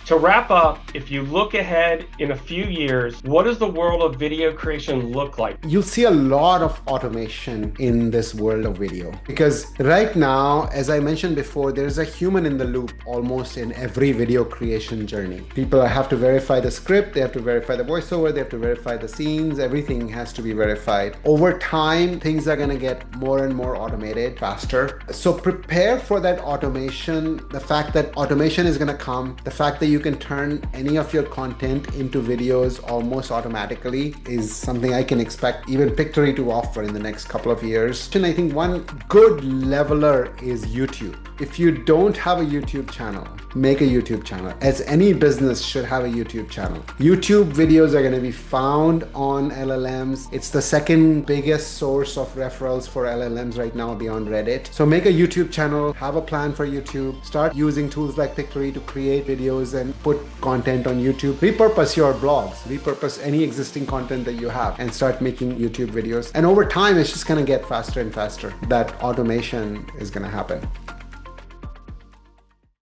To wrap up, if you look ahead in a few years, what does the world of video creation look like? You'll see a lot of automation in this world of video because right now, as I mentioned before, there's a human in the loop almost in every video creation journey. People have to verify the script, they have to verify the voiceover, they have to verify the scenes, everything has to be verified. Over time, things are going to get more and more automated, faster. So prepare for that automation, the fact that automation is going to come, the fact that you can turn any of your content into videos almost automatically is something I can expect even Pictory to offer in the next couple of years. And I think one good leveler is YouTube. If you don't have a YouTube channel, make a YouTube channel, as any business should have a YouTube channel. YouTube videos are going to be found on LLMs. It's the second biggest source of referrals for LLMs right now beyond Reddit. So make a YouTube channel, have a plan for YouTube, start using tools like Pictory to create videos and put content on YouTube. Repurpose your blogs, repurpose any existing content that you have and start making YouTube videos. And over time, it's just going to get faster and faster. That automation is going to happen.